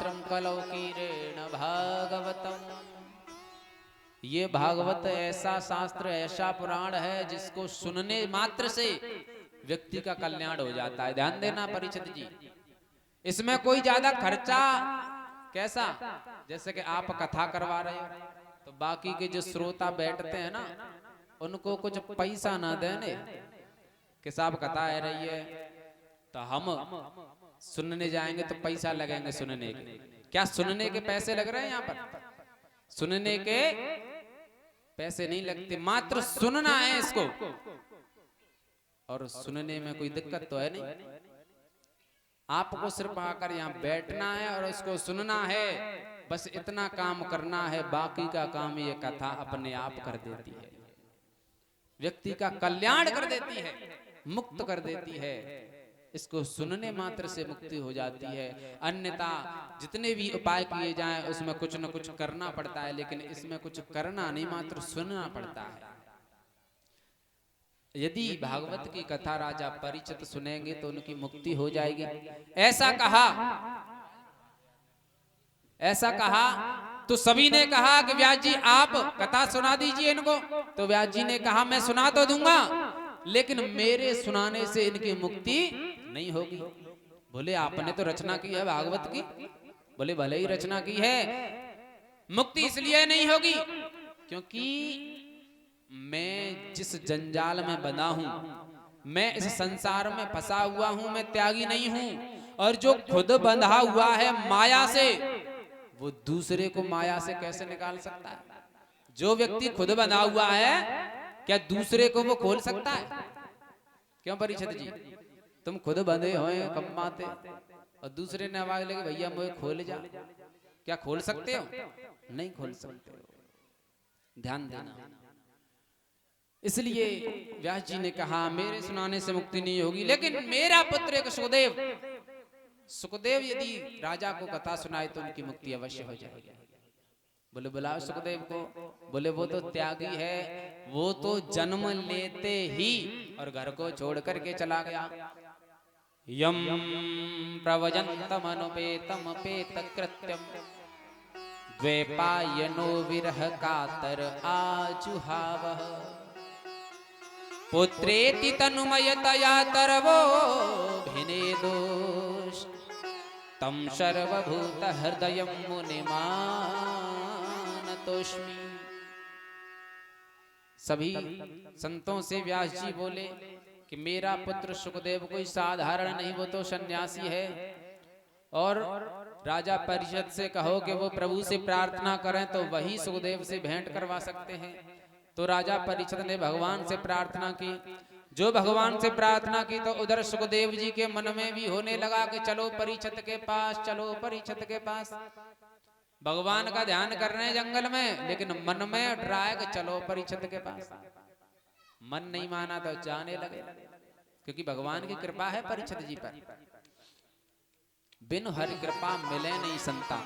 मात्रम कलौ कीरेण भागवतम। ये भागवत ऐसा शास्त्र, ऐसा पुराण है जिसको सुनने मात्र से व्यक्ति का कल्याण हो जाता है। ध्यान देना परीक्षित जी, इसमें कोई ज्यादा खर्चा कैसा, जैसे कि आप कथा करवा रहे हो तो बाकी के जो श्रोता बैठते हैं ना, उनको कुछ पैसा ना देने कि साहब कथा आ रही है तो हम सुनने जाएंगे तो पैसा लगेंगे सुनने के। क्या सुनने के पैसे लग रहे हैं? यहाँ पर सुनने के पैसे नहीं लगते, मात्र सुनना है इसको। और सुनने में कोई दिक्कत तो है नहीं, आपको सिर्फ आकर यहाँ बैठना है और उसको सुनना है, बस इतना काम करना है। बाकी का काम ये कथा अपने आप कर देती है, व्यक्ति का कल्याण कर देती है, मुक्त कर देती है। इसको सुनने मात्र से मुक्ति हो जाती है। अन्यथा जितने भी उपाय किए जाएं उसमें कुछ न कुछ करना पड़ता है, लेकिन इसमें कुछ करना नहीं, मात्र सुनना पड़ता है। यदि भागवत की कथा राजा परीक्षित सुनेंगे तो उनकी मुक्ति हो जाएगी। ऐसा कहा, ऐसा कहा तो सभी ने कहा कि व्यास जी आप कथा सुना दीजिए इनको। तो व्यास जी ने कहा मैं सुना तो दूंगा, लेकिन मेरे सुनाने से इनकी मुक्ति नहीं होगी। बोले आपने तो रचना की है भागवत की। बोले भले ही रचना की है, मुक्ति इसलिए नहीं होगी क्योंकि मैं जिस जंजाल में बंधा हूं, मैं इस संसार में फंसा हुआ हूं, मैं त्यागी नहीं हूं। और जो खुद बंधा हुआ है माया से, वो दूसरे को माया से कैसे निकाल सकता है? जो व्यक्ति खुद बंधा हुआ है, क्या दूसरे को वो खोल सकता है? क्यों परीक्षित जी, तुम खुद बंधे हुए कमाते और दूसरे ने आवाज लगे भैया मुझे खोल जा, क्या खोल सकते हो? नहीं खोल सकते हो। ध्यान देना। इसलिए व्यास जी ने कहा मेरे सुनाने से मुक्ति नहीं होगी, लेकिन मेरा पुत्र एक सुखदेव, सुखदेव यदि राजा को कथा सुनाए तो उनकी मुक्ति अवश्य हो जाएगी। बोले बुलाओ सुखदेव को। बोले वो तो त्यागी है, वो तो जन्म लेते ही और घर को छोड़ करके चला गया। यम प्रवजन्तम अनुपेतम पेत कृत्यम द्वैपायनो विरह कातर आजुहावः पुत्रेति तनुमयतया तरवो भिनेदोष तम सर्वभूत हृदयं मुनिमानतोस्मि। सभी संतों से व्यास जी बोले कि मेरा पुत्र सुखदेव कोई साधारण नहीं, वो तो सन्यासी है। और राजा परीक्षित से कहो कि वो प्रभु से प्रार्थना करें तो वही सुखदेव से भेंट करवा सकते हैं। तो राजा परीक्षित ने भगवान से प्रार्थना की। जो भगवान से प्रार्थना की तो उधर सुखदेव जी के मन में भी होने लगा कि चलो परीक्षित के पास, चलो परीक्षित के पास। भगवान का ध्यान कर रहे हैं जंगल में, लेकिन मन में उठ रहा है कि चलो परीक्षित के पास। मन नहीं माना तो जाने लगे, क्योंकि भगवान की कृपा है परीक्षित जी पर। बिन हरि कृपा मिले नहीं संता,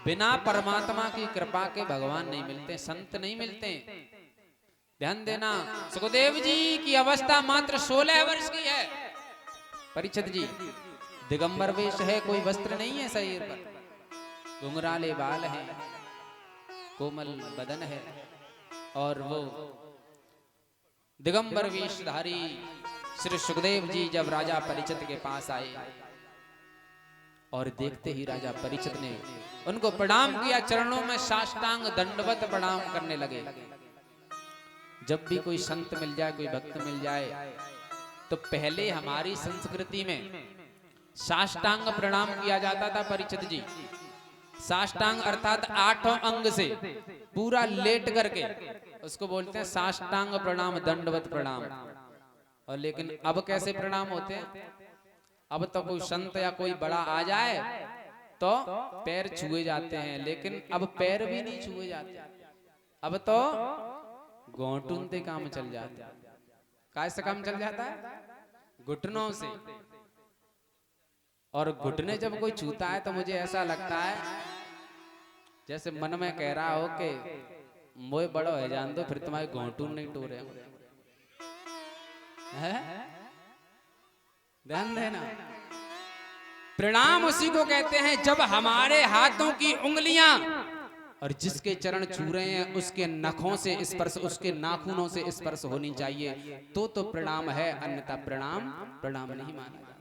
बिना परमात्मा की कृपा के भगवान नहीं मिलते, संत नहीं मिलते। ध्यान देना, सुखदेव जी की अवस्था मात्र 16 वर्ष की है। परीक्षित जी दिगंबर वेश है, कोई वस्त्र नहीं है शरीर पर, घुंघराले बाल हैं, कोमल बदन है, और वो दिगंबर वेशधारी श्री सुखदेव जी जब राजा परीक्षित के पास आए और देखते ही राजा परीक्षित ने उनको प्रणाम किया, चरणों में साष्टांग दंडवत प्रणाम करने लगे। जब भी कोई संत मिल जाए, कोई भक्त मिल जाए, तो पहले हमारी संस्कृति में साष्टांग प्रणाम किया जाता था परीक्षित जी। साष्टांग अर्थात 8 अंग से पूरा लेट करके उसको बोलते हैं साष्टांग प्रणाम, दंडवत प्रणाम। और लेकिन अब कैसे प्रणाम होते हैं? अब तो कोई संत या कोई बड़ा आ जाए तो पैर छुए जाते हैं, लेकिन अब पैर भी नहीं छुए जाते, अब तो घोंटुन से काम चल जाता है। कैसे काम चल जाता है? घुटनों से। और घुटने जब कोई छूता है तो मुझे ऐसा लगता है जैसे मन में कह रहा हो कि मोए बड़ो है जान दो, फिर तुम्हारे घोंटुन नहीं टूरे हैं। ध्यान देना, प्रणाम उसी को कहते हैं जब हमारे हाथों की उंगलियां और जिसके चरण छू रहे हैं उसके नखों से स्पर्श, उसके नाखूनों से स्पर्श होनी चाहिए, तो प्रणाम है, अन्यथा प्रणाम प्रणाम नहीं माना जाता।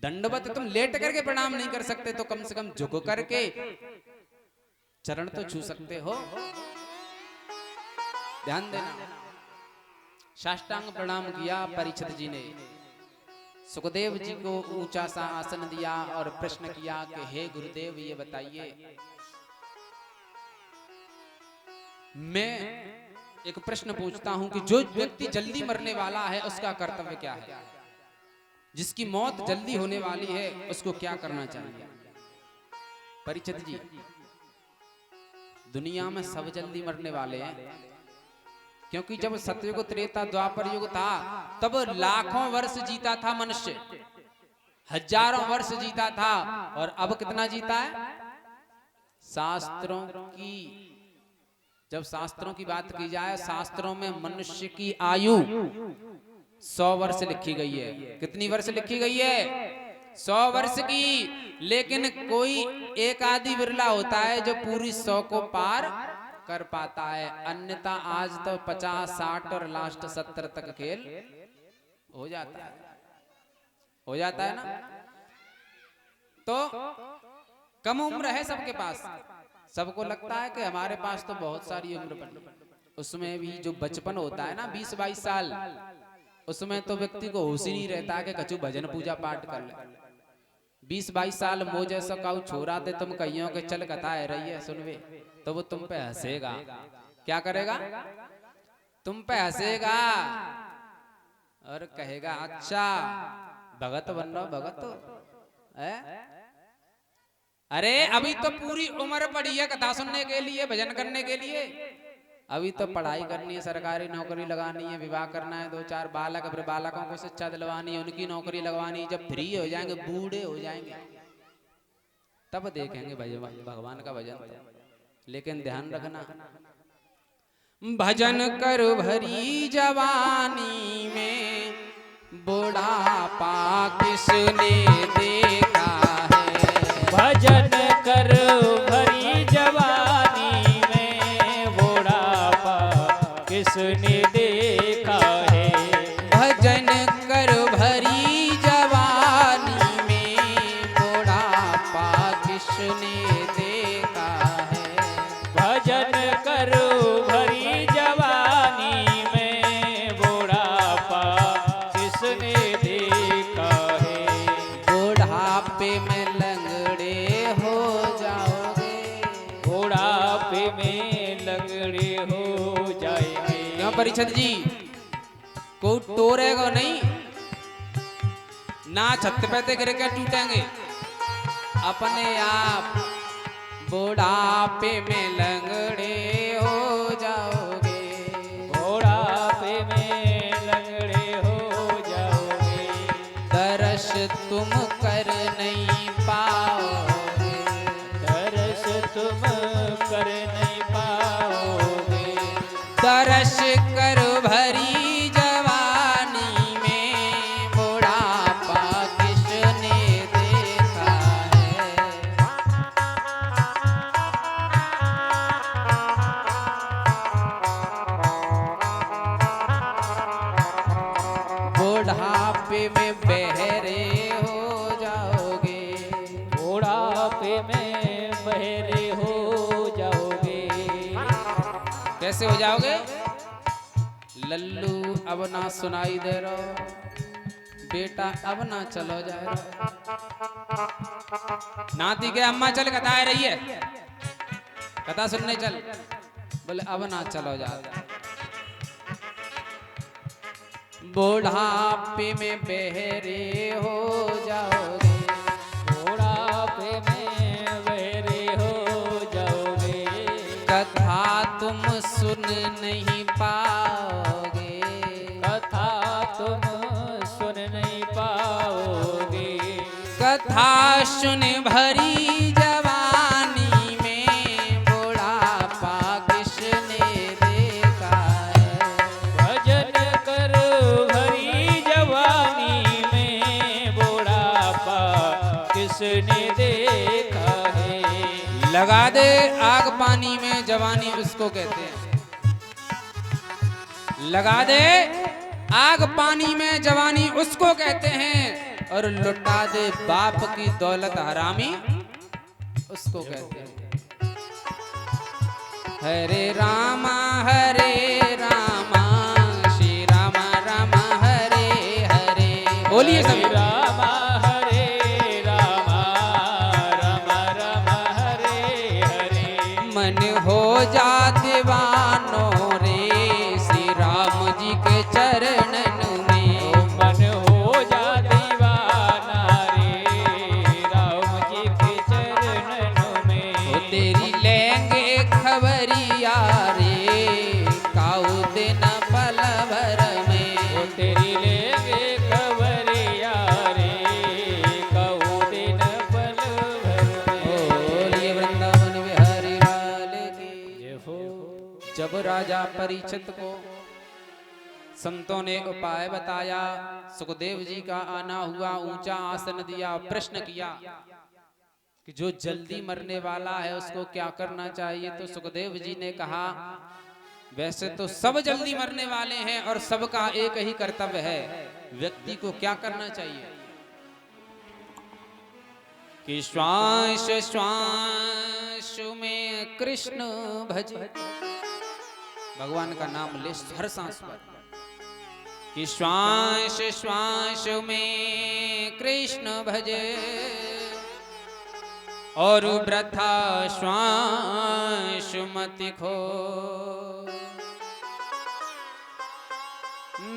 दंडवत तुम लेट करके प्रणाम नहीं कर सकते तो कम से कम झुक करके चरण तो छू सकते हो। ध्यान देना। साष्टांग प्रणाम किया परीक्षित जी ने, सुखदेव जी को ऊंचा सा आसन दिया और प्रश्न किया कि हे गुरुदेव ये बताइए, मैं एक प्रश्न पूछता हूं कि जो व्यक्ति जल्दी मरने वाला है उसका कर्तव्य क्या है? जिसकी मौत जल्दी होने वाली है उसको क्या करना चाहिए? परीक्षित जी, दुनिया में सब जल्दी मरने वाले हैं, क्योंकि जब सतयुग त्रेता द्वापर युग था तब लाखों वर्ष जीता था मनुष्य, हजारों वर्ष जीता था, और अब कितना जीता है? शास्त्रों की, जब शास्त्रों की बात की जाए, शास्त्रों में मनुष्य की आयु 100 वर्ष लिखी गई है। कितनी वर्ष लिखी गई है? 100 वर्ष की। लेकिन कोई एक आदि बिरला होता है जो पूरी 100 को पार कर पाता है, अन्यथा आज तो 50, 60 और लास्ट 70 तक खेल हो जाता है ना। तो कम उम्र है सबके पास, सबको लगता है कि हमारे पास तो बहुत सारी उम्र पड़ी। उसमें भी जो बचपन होता है ना 20-22 साल, उसमें तो व्यक्ति को होश ही नहीं रहता कि कछु भजन पूजा पाठ कर ले। 20-22 साल मोह जैसा काऊ छोरा थे, तुम कहियो के चल कथा है रही है सुनवे, तो वो तुम पे हंसेगा। क्या करेगा? तुम पे हंसेगा और कहेगा अच्छा भगत बन रहा, भगत है? अरे अभी तो पूरी उम्र पड़ी है कथा सुनने के लिए, भजन करने के लिए। अभी तो पढ़ाई करनी है, सरकारी नौकरी लगानी है, विवाह करना है, 2-4 बालक, फिर बालकों को शिक्षा दिलवानी है, उनकी नौकरी लगवानी है। जब फ्री हो जाएंगे, बूढ़े हो जाएंगे, तब देखेंगे भगवान का भजन। लेकिन ध्यान रखना, भजन कर भरी जवानी में बुढ़ापा किसने देखा है? भजन कर भरी जवानी में बुढ़ापा किसने देखा है? भजन कर भरी जवानी में बुढ़ापा किसने देखा है? भजन कर भरी जवानी में बुढ़ापा किसने देखा है? बुढ़ापे में लंगड़े हो जाओगे, बुढ़ापे में लंगड़े हो जाएंगे। क्यों परीक्षित जी? कोई टोरेगा नहीं ना, छत पे ते गिर के टूटेंगे अपने आप। बुढ़ापे में लंगड़े हो जाओगे, बुढ़ापे में लंगड़े हो जाओगे। दर्श तुम कर नहीं पाओगे, दर्श तुम कर नहीं पाओगे। दर्श कर भरी जवानी में बुढ़ापा किसने देखा है? बुढ़ापे में बहरे हो जाओगे, बुढ़ापे में बहरे हो जाओगे। कैसे हो जाओगे? लल्लू अब ना सुनाई दे रहा, बेटा अब ना चलो जाए रहा, नाती के अम्मा चल कथा आ रही है, कथा सुनने चल, बोले अब ना चलो जाए। बुढ़ापे में बहरे हो जाओगे, बुढ़ापे में बहरे हो जाओगे। कथा तुम सुन नहीं पाओगे, कथा तुम सुन नहीं पाओगे। कथा सुन भरी जवानी में बुढ़ापा किसने देखा है? भजन कर भरी जवानी में बुढ़ापा लगा दे आग पानी में जवानी उसको कहते हैं। लगा दे आग पानी में जवानी उसको कहते हैं, और लुटा दे बाप की दौलत हरामी उसको कहते हैं। हरे रामा श्री राम राम हरे हरे। बोलिए सभी। रामा हरे रामा राम राम हरे हरे। मन हो जा दीवानो रे श्री राम जी के चरणन में। मन हो जा दीवाना रे राम जी के चरणों में। वो तेरी लेंगे खबरिया रे काऊ दिन पल भर में। वो तेरी लेंगे खबरिया रे कहू दिन पल भर में। बोलिए वृंदावन बिहारी लाल की। जय हो। जब राजा परीक्षित को संतों ने उपाय बताया, सुखदेव जी का आना हुआ, ऊंचा आसन दिया, प्रश्न किया कि जो जल्दी मरने वाला है उसको क्या करना चाहिए। तो सुखदेव जी ने कहा वैसे तो सब जल्दी मरने वाले हैं और सबका एक ही कर्तव्य है, व्यक्ति को क्या करना चाहिए कि श्वास श्वास में कृष्ण भज। भगवान का नाम ले हर सांस पर कि श्वास श्वास में कृष्ण भजे, और वृथा श्वास मति खो।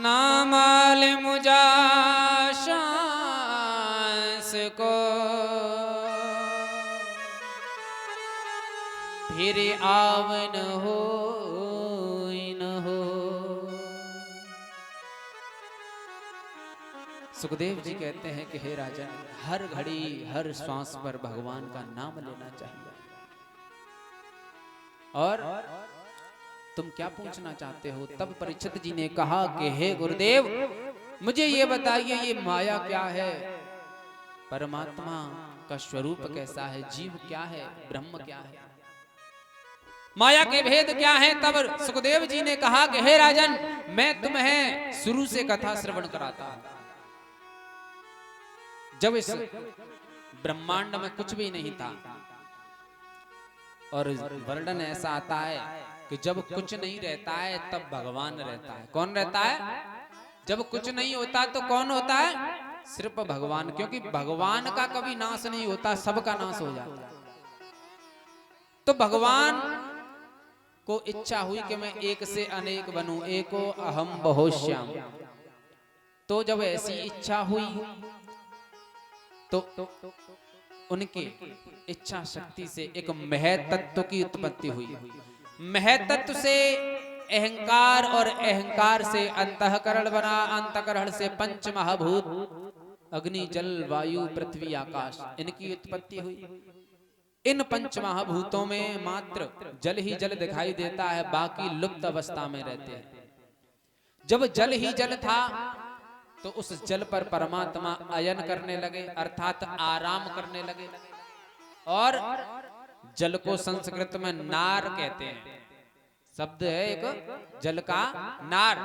नामाल मुझा सांस को फिर आवन हो न हो। सुखदेव जी कहते हैं कि हे राजन, हर घड़ी हर श्वास पर भगवान का नाम लेना चाहिए। और तुम क्या पूछना चाहते हो? तब परीक्षित जी ने कहा कि हे गुरुदेव, मुझे ये बताइए ये माया क्या है, परमात्मा का स्वरूप कैसा है, जीव क्या है, ब्रह्म क्या है, माया के भेद क्या है। तब सुखदेव जी ने कहा कि हे राजन, मैं तुम्हें शुरू से कथा श्रवण कराता हूं। जब इस ब्रह्मांड में कुछ भी नहीं था, और वर्णन ऐसा आता है कि जब कुछ नहीं रहता है तब भगवान रहता है। कौन रहता है? जब कुछ नहीं होता तो कौन होता है? सिर्फ भगवान, क्योंकि भगवान का कभी नाश नहीं होता, सबका नाश हो जाता है। तो भगवान को इच्छा हुई कि मैं एक से अनेक बनूं, एको अहम बहुश्याम। तो जब ऐसी इच्छा हुई तो उनके इच्छा शक्ति से एक महतत्व की उत्पत्ति हुई। महतत्व से अहंकार, और अहंकार से अंतःकरण बना, अंतःकरण से पंच महाभूत अग्नि जल वायु पृथ्वी आकाश, इनकी उत्पत्ति हुई। इन पंच महाभूतों में मात्र जल ही जल दिखाई देता है, बाकी लुप्त अवस्था में रहते हैं। जब जल ही जल था तो उस जल पर परमात्मा अयन करने लगे, अर्थात आराम करने लगे। और जल को संस्कृत में नार कहते हैं, शब्द है एक जल का, नार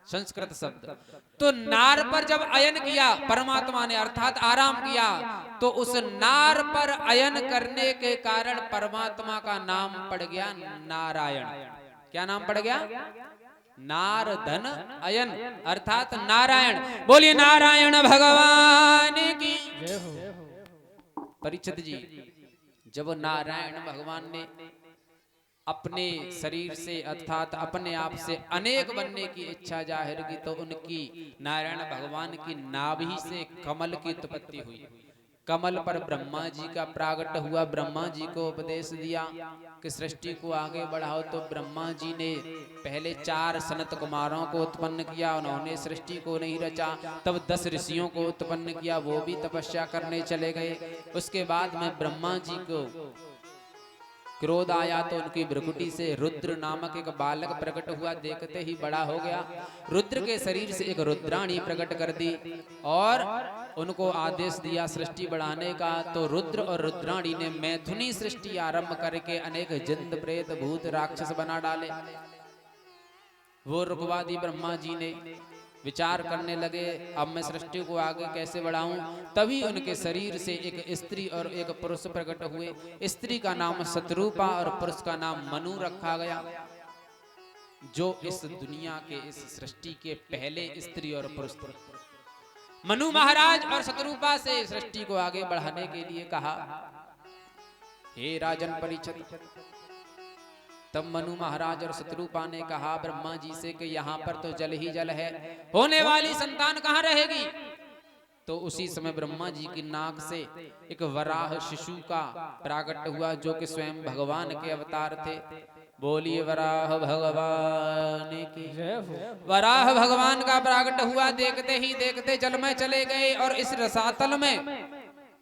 संस्कृत शब्द। तो नार पर जब अयन किया परमात्मा ने, अर्थात आराम किया, तो उस नार पर अयन करने के कारण परमात्मा का नाम पड़ गया नारायण। क्या नाम पड़ गया? नार धन अयन, अर्थात नारायण। बोलिए नारायण भगवान की। परीक्षित जी, जब नारायण भगवान ने अपने शरीर से अर्थात अपने आप से अनेक बनने की इच्छा जाहिर की, तो उनकी नारायण भगवान की नाभि से कमल की उत्पत्ति हुई। कमल पर ब्रह्मा जी का प्रागट हुआ। ब्रह्मा जी को उपदेश दिया कि सृष्टि को आगे बढ़ाओ। तो ब्रह्मा जी ने पहले 4 सनत कुमारों को उत्पन्न किया, उन्होंने सृष्टि को नहीं रचा। तब 10 ऋषियों को उत्पन्न किया, वो भी तपस्या करने चले गए। उसके बाद में ब्रह्मा जी को क्रोध आया तो उनकी भ्रुकुटी से रुद्र नामक एक बालक प्रकट हुआ, देखते ही बड़ा हो गया। रुद्र के शरीर से एक रुद्राणी प्रकट कर दी और उनको आदेश दिया सृष्टि बढ़ाने का। तो रुद्र और रुद्राणी ने मैथुनी सृष्टि आरंभ करके अनेक जिंद प्रेत भूत राक्षस बना डाले। वो रुकवा दी ब्रह्मा जी ने। विचार करने लगे अब मैं सृष्टि को आगे कैसे बढ़ाऊं। तभी उनके शरीर से एक स्त्री और एक पुरुष प्रकट हुए। स्त्री का नाम शत्रुपा और पुरुष का नाम मनु रखा गया, जो इस दुनिया के इस सृष्टि के पहले स्त्री और पुरुष थे। मनु महाराज और शत्रुपा से सृष्टि को आगे बढ़ाने के लिए कहा, हे राजन परीक्षित। तब मनु महाराज और शत्रुपा ने कहा ब्रह्मा जी से कि यहाँ पर तो जल ही जल है, होने वाली संतान कहाँ रहेगी। तो उसी समय ब्रह्मा जी की नाक से एक वराह शिशु का प्राकट हुआ, जो कि स्वयं भगवान के अवतार थे। बोलिए वराह भगवान की जय हो। वराह भगवान का प्राकट हुआ, देखते ही देखते जल में चले गए। और इस रसातल में,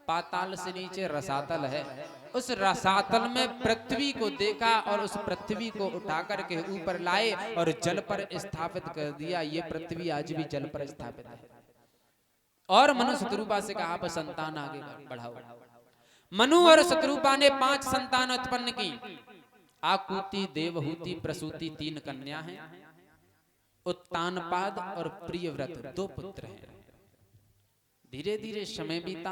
पाताल से नीचे रसातल है, उस रसातल में पृथ्वी को देखा और उस पृथ्वी को उठा करके ऊपर लाए और जल पर स्थापित कर दिया। ये पृथ्वी आज भी जल पर स्थापित है। और मनु शत्रुपा से कहा आप संतान आगे बढ़ाओ। मनु और शत्रुपा ने 5 संतान उत्पन्न की। आकुति, देवहूति, प्रसूति 3 कन्या हैं। उत्तानपाद और प्रियव्रत 2 पुत्र हैं। धीरे धीरे समय बीता।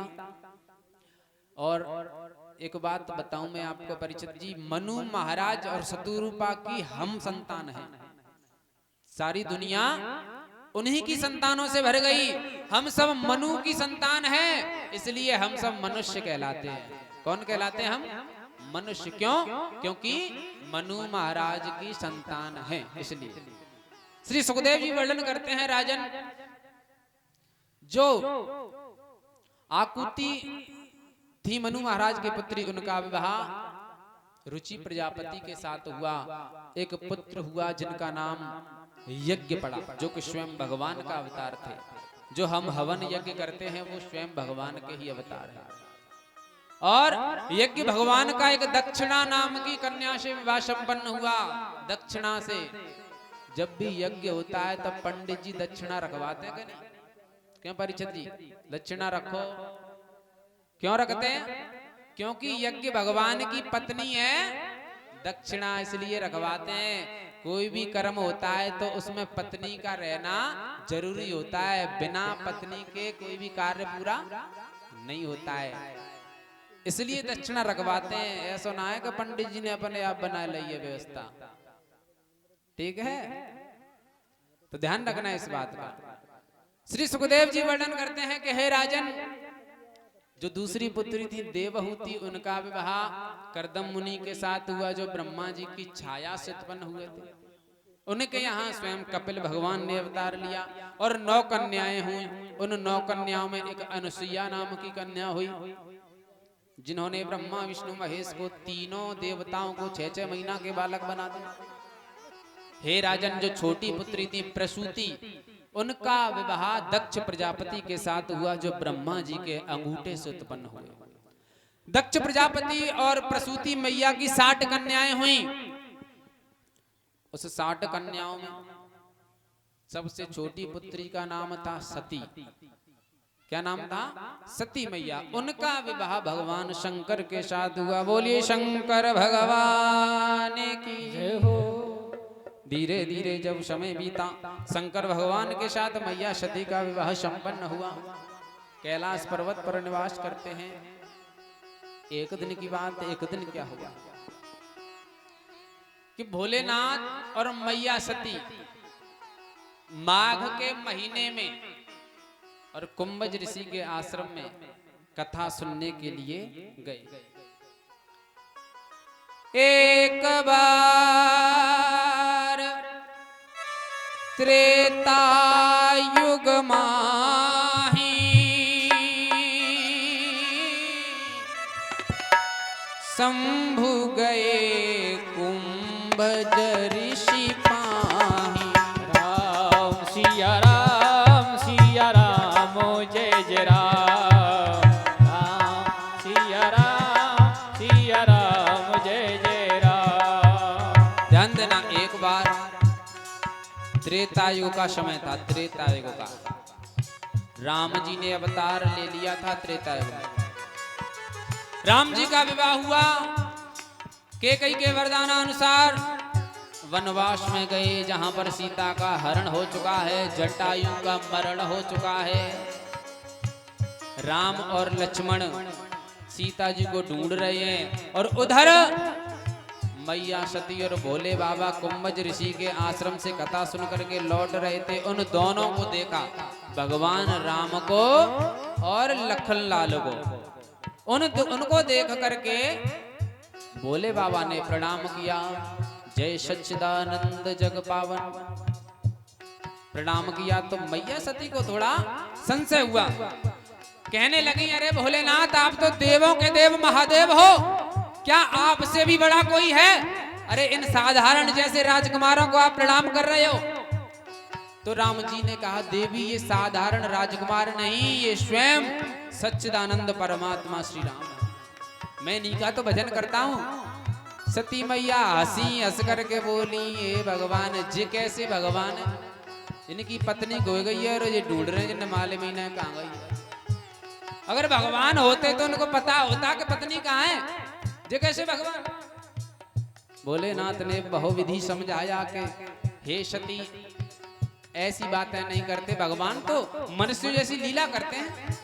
और एक बात बताऊं मैं आपको परीक्षित जी, मनु महाराज और शत्रुपा की हम संतान है। सारी दुनिया उन्हीं की संतानों से भर गई। हम सब मनु की संतान हैं, इसलिए हम सब मनुष्य कहलाते हैं। कौन कहलाते हैं हम? मनुष्य। क्यों? क्योंकि मनु महाराज की संतान है, इसलिए। श्री सुखदेव जी वर्णन करते हैं, राजन, जो आकुति थी मनु महाराज की पुत्री, उनका विवाह रुचि प्रजापति के साथ हुआ। एक पुत्र हुआ जिनका नाम यज्ञ पड़ा, जो कि स्वयं भगवान का अवतार थे। जो हम हवन यज्ञ करते हैं वो स्वयं भगवान के ही अवतार है। और यज्ञ भगवान का एक दक्षिणा नाम की कन्या से विवाह संपन्न हुआ। दक्षिणा से, जब भी यज्ञ होता है तब पंडित जी दक्षिणा रखवाते हैं कि नहीं? क्यों परीक्षित जी, दक्षिणा रखो। क्यों रखते हैं? क्योंकि यज्ञ भगवान की पत्नी है। दक्षिणा इसलिए रखवाते हैं, कोई भी कर्म होता है तो उसमें पत्नी का रहना जरूरी होता है। बिना पत्नी के कोई भी कार्य पूरा नहीं होता है, इसलिए दक्षिणा रखवाते हैं। ऐसा सुना है कि पंडित जी ने अपने आप बना ली है व्यवस्था। ठीक है, तो ध्यान रखना इस बात का। श्री सुखदेव जी वर्णन करते हैं कि हे राजन, जो दूसरी पुत्री थी देवहूति, उनका विवाह कर्दम मुनि के साथ हुआ, जो ब्रह्मा जी की छाया से उत्पन्न हुए थे। उनके यहाँ स्वयं कपिल भगवान ने अवतार लिया और 9 कन्याएं हुई। उन 9 कन्याओं में एक अनुसुईया नाम की कन्या हुई, जिन्होंने ब्रह्मा विष्णु महेश को, तीनों देवताओं को 6-6 महीना के बालक बना दिया। हे राजन, जो छोटी पुत्री थी प्रसूति, उनका विवाह दक्ष प्रजापति के साथ हुआ, जो ब्रह्मा जी के अंगूठे से उत्पन्न हुए। दक्ष प्रजापति और प्रसूति मैया की 60 कन्याएं हुई। उस 60 कन्याओं में सबसे छोटी पुत्री का नाम था सती। क्या नाम था? सती मैया। उनका विवाह भगवान शंकर के साथ हुआ। बोलिए शंकर भगवान की जय हो। धीरे धीरे जब समय बीता, शंकर भगवान के साथ मैया सती का विवाह संपन्न हुआ। कैलाश पर्वत पर निवास करते हैं। एक दिन की बात, एक दिन क्या हुआ कि भोलेनाथ और मैया सती माघ के महीने में और कुंभज ऋषि के आश्रम में कथा सुनने के लिए गए। एक बार त्रेता युग माही शंभु गए कुंभज ऋषि पाही। राम सिया राम, सिया राम जय जय राम। राम सिया राम, सिया राम जय जय त्रेता युग का समय था, त्रेता युग का। राम जी ने अवतार ले लिया था त्रेता युग में। राम जी का विवाह हुआ, कैकेयी के वरदानानुसार वनवास में गए, जहां पर सीता का हरण हो चुका है, जटायु का मरण हो चुका है। राम और लक्ष्मण सीता जी को ढूंढ रहे हैं, और उधर मैया सती और भोले बाबा कुंभज ऋषि के आश्रम से कथा सुन करके लौट रहे थे। उन दोनों को देखा, भगवान राम को और लखन लाल को। उनको देख करके भोले बाबा ने प्रणाम किया, जय सच्चिदानंद जग पावन। प्रणाम किया तो मैया सती को थोड़ा संशय हुआ, कहने लगी, अरे भोलेनाथ, आप तो देवों के देव महादेव हो, क्या आपसे भी बड़ा कोई है? अरे इन साधारण जैसे राजकुमारों को आप प्रणाम कर रहे हो। तो राम जी ने कहा, देवी ये साधारण राजकुमार नहीं, ये स्वयं सच्चिदानंद परमात्मा श्री राम है। मैं इन्हीं का तो भजन करता हूँ। सती मैया हंस करके बोली, ये भगवान जी कैसे भगवान है? इनकी पत्नी खो गई है और ये ढूंढ रहे हैं मालूम ही नहीं कहाँ गई है। अगर भगवान होते तो उनको पता होता कि पत्नी कहाँ है, ये कैसे भगवान? भोलेनाथ ने बहुविधि समझाया कि हे सती, ऐसी बातें नहीं करते, भगवान तो मनुष्य जैसी लीला करते हैं।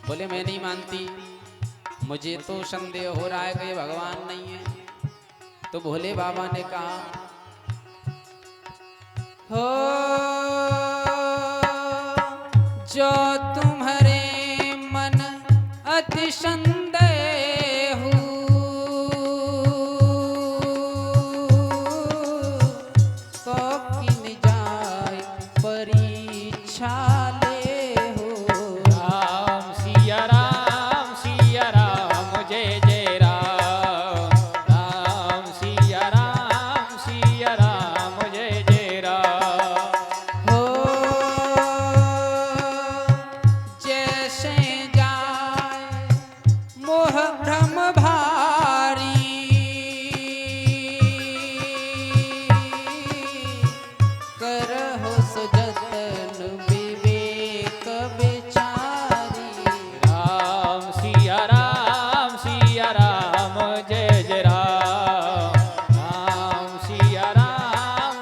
बोले मैं नहीं मानती, मुझे तो संदेह हो रहा है कि ये भगवान नहीं है। तो भोले बाबा ने कहा, हो जो तुम्हारे मन अति संदेह तो किन जाय परीक्षा ले हो। राम सिया राम जय जय राम। राम सिया राम जय जय राम। हो जैसे जाए मोह भ्रम भारी, करहो सुजतन विवेक विचारी। राम सिया राम जय जय राम। राम सिया राम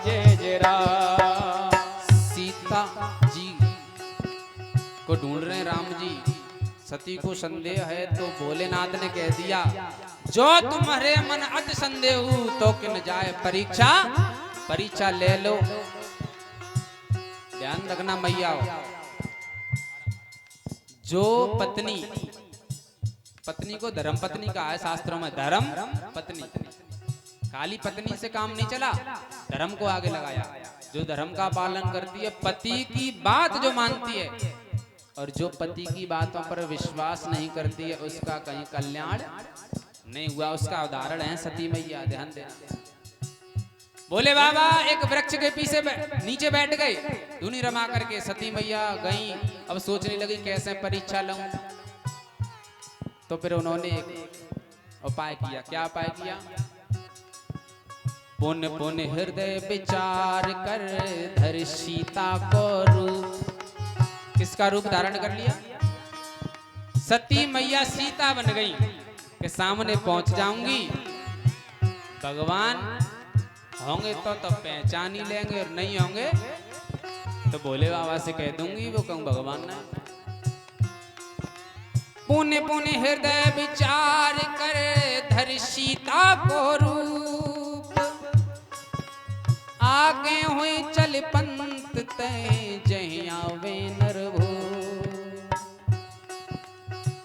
जय जय राम। सीता जी को ढूंढ रहे हैं राम जी। सती को संदेह है तो भोलेनाथ ने कह दिया, जो तुम्हारे मन अति संदेह तो किन जाए परीक्षा, परीक्षा ले लो। ध्यान रखना मैया, जो पत्नी को धर्म पत्नी कहा है शास्त्रों में, धर्म पत्नी। खाली पत्नी से काम नहीं चला, धर्म को आगे लगाया। जो धर्म का पालन करती है, पति की बात जो मानती है, और जो पति की बातों पर विश्वास नहीं करती है, उसका कहीं कल्याण नहीं हुआ। उसका उदाहरण है सती मैया। ध्यान देना। बोले बाबा एक वृक्ष के पीछे नीचे बैठ गए, धुनी रमा करके। सती मैया गई, अब सोचने लगी कैसे परीक्षा लूं। तो फिर उन्होंने एक उपाय किया। क्या उपाय किया? पुन पुन हृदय विचार कर धर सीता को रूप। किसका रूप धारण कर लिया? सती मैया सीता बन गई के सामने पहुंच जाऊंगी, भगवान होंगे तो पहचान ही लेंगे, और नहीं होंगे तो भोले बाबा से कह दूंगी, वो कहूं भगवान ना। पुण्य पुण्य हृदय विचार कर धर सीता को रूप, आगे हुए चल पंत तय जय आवे नर भो।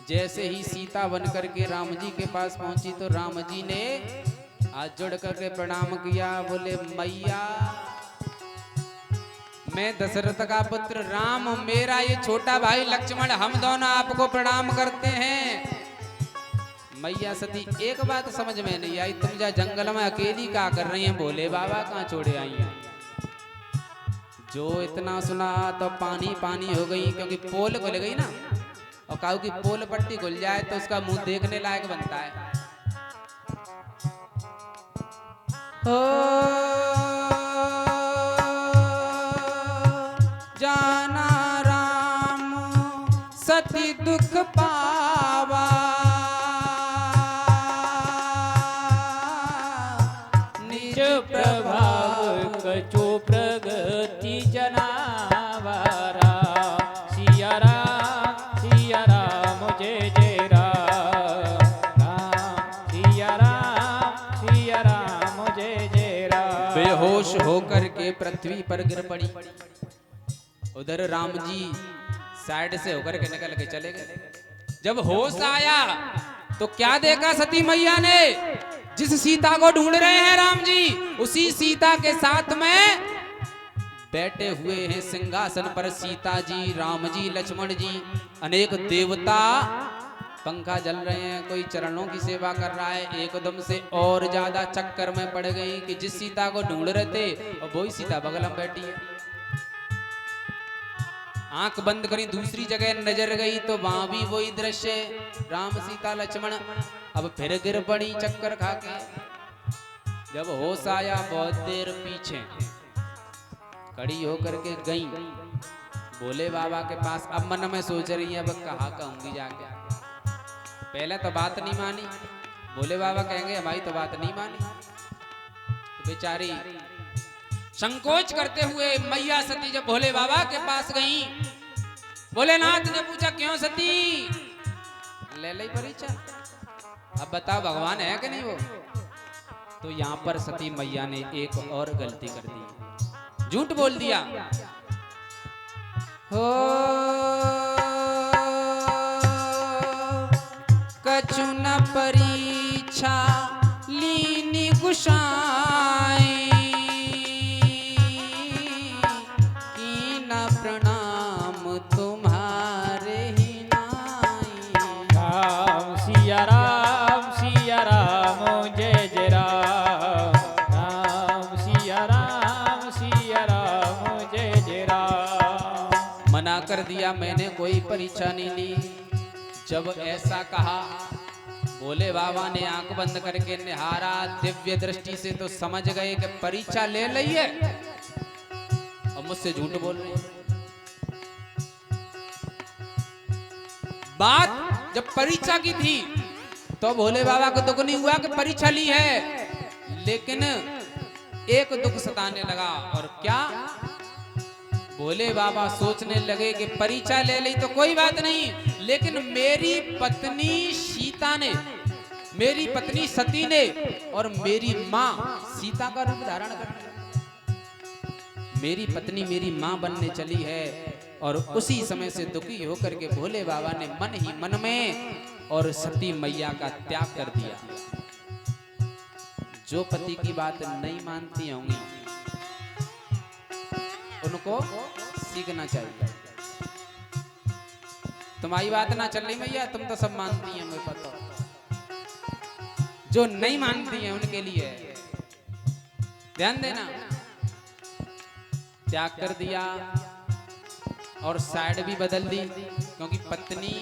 जैसे ही सीता बन करके राम जी के पास पहुंची तो राम जी ने हाथ जोड़ करके प्रणाम किया। बोले मैया, मैं दशरथ का पुत्र राम, मेरा ये छोटा भाई लक्ष्मण, हम दोनों आपको प्रणाम करते हैं। मैया सती एक बात समझ में नहीं आई, तुम जा जंगल में अकेली क्या कर रही हैं? भोले बाबा कहाँ छोड़े आई हैं? जो इतना सुना तो पानी पानी हो गई, क्योंकि पोल खुल गई ना, और काऊ की पोल पट्टी खुल जाए तो उसका मुंह देखने लायक बनता है। हो पर गिर पड़ी। उधर राम जी साइड से होकर के निकल के चले गए। जब होश आया तो क्या देखा सती मैया ने, जिस सीता को ढूंढ रहे हैं राम जी, उसी सीता के साथ में बैठे हुए हैं सिंहासन पर सीता जी, राम जी, लक्ष्मण जी, अनेक देवता पंखा जल रहे हैं, कोई चरणों की सेवा कर रहा है। एकदम से और ज्यादा चक्कर में पड़ गई कि जिस सीता को ढूंढ रहे थे और वही सीता बगल में बैठी है। आंख बंद करी, दूसरी जगह नजर गई तो वहां भी वही दृश्य, राम सीता लक्ष्मण। अब फिर गिर पड़ी चक्कर खा के। जब होश आया बहुत देर पीछे खड़ी होकर के गई भोले बाबा के पास। अब मन में सोच रही है अब कहाँ कहूंगी जाके। पहले तो बात नहीं मानी, भोले बाबा कहेंगे हमारी तो बात नहीं मानी। तो बेचारी संकोच करते हुए मैया सती जब भोले बाबा के पास गई, भोलेनाथ ने पूछा क्यों सती, ले ली परीक्षा, अब बताओ भगवान है कि नहीं वो। तो यहां पर सती मैया ने एक और गलती कर दी, झूठ बोल दिया। हो कछु न परीक्षा लीनी गुसाई, की न प्रणाम तुम्हारे ही नाई। राम सिया राम जय जय राम। राम सिया राम जय जय राम। मना कर दिया मैंने, कोई परीक्षा नहीं ली। जब ऐसा कहा भोले बाबा ने आंख बंद करके निहारा दिव्य दृष्टि से, तो समझ गए कि परीक्षा ले ली है और मुझसे झूठ बोल रहे हैं। बात जब परीक्षा की थी तो भोले बाबा को दुख नहीं हुआ कि परीक्षा ली है, लेकिन एक दुख सताने लगा। और क्या, भोले बाबा सोचने लगे कि परीक्षा ले ली तो कोई बात नहीं, लेकिन मेरी पत्नी सीता ने, मेरी पत्नी सती ने और मेरी माँ सीता का रूप धारण कर लिया। मेरी पत्नी मेरी माँ बनने चली है। और उसी समय से दुखी होकर के भोले बाबा ने मन ही मन में और सती मैया का त्याग कर दिया। जो पति की बात नहीं मानती होंगी उनको सीखना चाहिए। तुम्हारी बात ना चल रही मैया, तुम तो सब मानती हैं, मुझे पता। जो नहीं मानती हैं उनके लिए ध्यान देना। त्याग कर दिया और साइड भी बदल दी, क्योंकि पत्नी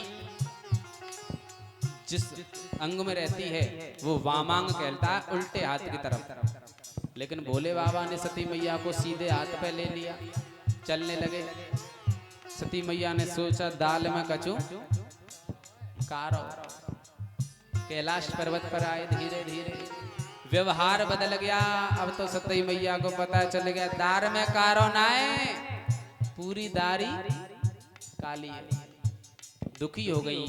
जिस अंग में रहती है वो वामांग कहलाता है, उल्टे हाथ की तरफ। लेकिन भोले बाबा ने सती मैया को सीधे हाथ पे ले लिया, चलने लगे। सती मैया ने सोचा दाल में कचू कारो। कैलाश पर्वत पर आए, धीरे धीरे व्यवहार बदल गया। अब तो सती मैया को पता चल गया दार में कारो ना है, पूरी दारी काली है। दुखी हो गई।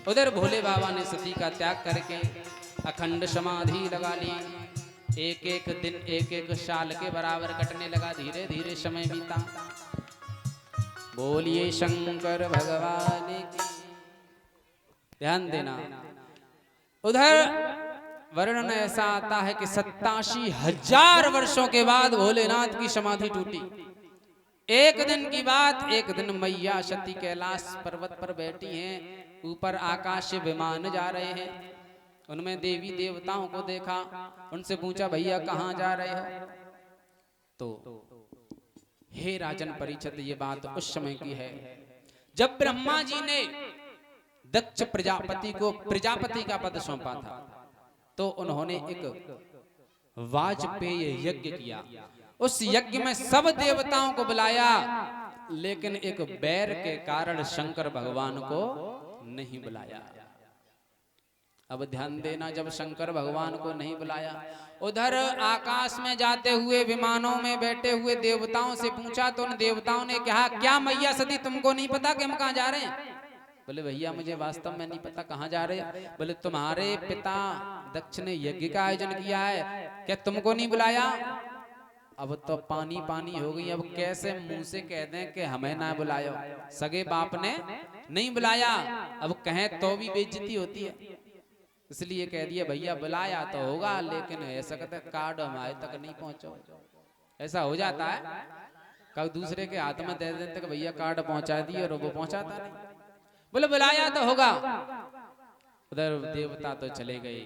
उधर भोले बाबा ने सती का त्याग करके अखंड समाधि लगा ली। एक एक दिन एक एक साल के बराबर कटने लगा। धीरे धीरे समय बीता। बोलिए शंकर भगवान की। ध्यान देना, उधर वर्णन ऐसा आता है कि 87,000 वर्षों के बाद भोलेनाथ की समाधि टूटी। एक दिन की बात, एक दिन मैया सती कैलाश पर्वत पर बैठी हैं। ऊपर आकाश से विमान जा रहे हैं। उनमें देवी देवताओं को देखा। उनसे पूछा भैया कहाँ जा रहे हो? तो हे राजन परीक्षित, ये बात उस समय की है जब ब्रह्मा जी ने दक्ष प्रजापति को प्रजापति का पद सौंपा था। तो उन्होंने एक वाजपेय यज्ञ किया। उस यज्ञ में सब देवताओं को बुलाया, लेकिन एक बैर के कारण शंकर भगवान को नहीं बुलाया। अब ध्यान देना, जब शंकर भगवान को नहीं बुलाया, उधर आकाश में जाते हुए विमानों में बैठे हुए देवताओं से पूछा तो उन देवताओं ने कहा क्या मैया सती तुमको नहीं पता कि हम कहाँ जा रहे हैं? बोले भैया मुझे वास्तव में नहीं पता कहाँ जा रहे हैं। बोले तुम्हारे पिता दक्ष ने यज्ञ का आयोजन किया है, क्या तुमको नहीं बुलाया? अब तो पानी पानी हो गई। अब कैसे मुंह से कह दें कि हमें ना बुलायो, सगे बाप ने नहीं बुलाया, अब कहें तो भी बेइज्जती होती है। इसलिए कह दिया भैया बुलाया तो होगा, लेकिन ऐसा कहते कार्ड हमारे तक नहीं पहुंचो। ऐसा हो जाता है, कब दूसरे के हाथ में दे देते कि भैया कार्ड पहुंचा दिए और वो पहुंचाता नहीं। बोले बुलाया तो होगा। उधर देवता तो चले गए,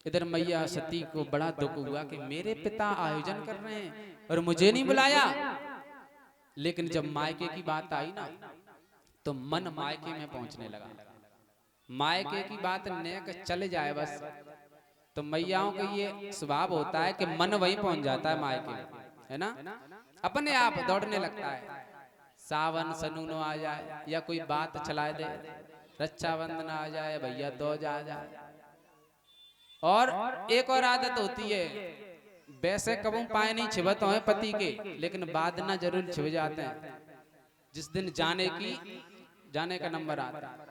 इधर मैया सती को बड़ा दुख हुआ कि मेरे पिता आयोजन कर रहे हैं और मुझे नहीं बुलाया। लेकिन जब मायके की बात आई ना, तो मन मायके में पहुंचने लगा। मायके की बात नेक चले जाए बस, तो मैयाओं का ये स्वभाव होता है कि मन वहीं पहुंच जाता है मायके में, है ना, अपने आप दौड़ने लगता है। सावन सनूनो आ जाए या कोई बात चला दे, रक्षाबंधन आ जाए, भैया दो जा जाए। और एक और आदत होती है, वैसे कबू पाए नहीं छिबत हो पति के, लेकिन बाद ना जरूर छिब जाते हैं जिस दिन जाने का नंबर आता है।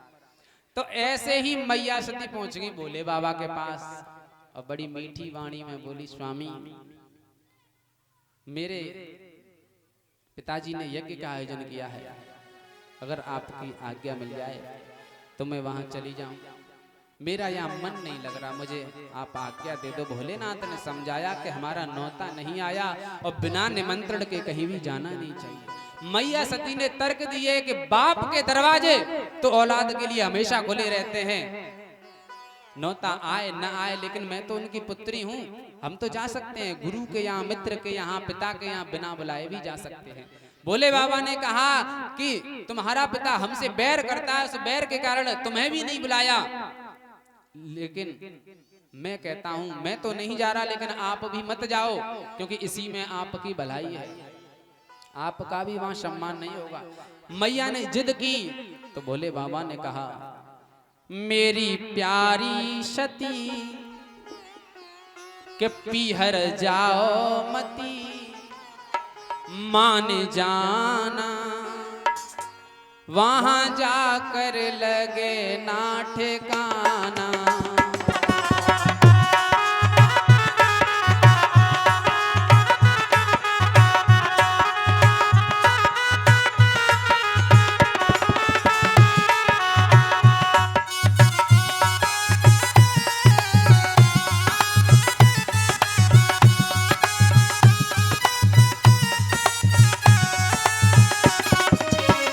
तो ऐसे ही मैया सती पहुंच गई भोले बाबा के पास और बड़ी मीठी वाणी में बोली, स्वामी मेरे पिताजी ने यज्ञ का आयोजन किया है, अगर आपकी आज्ञा मिल जाए तो मैं वहां चली जाऊं। मेरा यहाँ मन नहीं लग रहा, मुझे आप आज्ञा दे दो। भोलेनाथ ने समझाया कि हमारा नौता नहीं आया और बिना निमंत्रण के कहीं भी जाना नहीं चाहिए। मैया सती ने तर्क दिए कि बाप के दरवाजे तो औलाद के लिए हमेशा खुले रहते हैं, नौता आए न आए, लेकिन मैं तो उनकी पुत्री हूँ, हम तो जा सकते हैं। गुरु के यहाँ, मित्र के यहाँ, पिता के यहाँ बिना बुलाए भी जा सकते हैं। भोले बाबा ने कहा कि तुम्हारा पिता हमसे बैर करता है, उस बैर के कारण तुम्हें भी नहीं बुलाया, लेकिन मैं कहता हूं मैं तो नहीं जा रहा, लेकिन आप भी मत जाओ, क्योंकि इसी में आपकी भलाई है, आपका भी वहां सम्मान नहीं होगा। मैया ने जिद की तो भोले बाबा ने कहा, मेरी प्यारी सती के पीहर जाओ मती, मान जाना वहां जाकर लगे ना ठिकाना।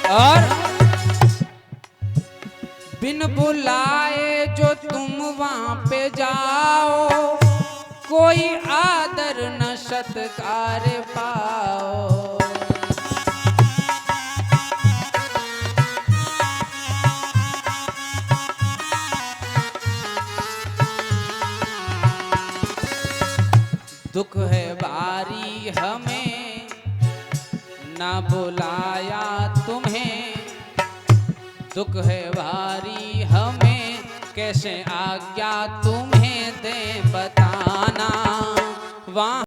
और बिन बुलाए जो तुम वहां पे जाओ, कोई आदर न सत्कार पाओ। दुख है भारी हमें ना बुलाया तुम्हें, दुख है भारी हमें कैसे आज्ञा तुम्हें दे बताना। वहाँ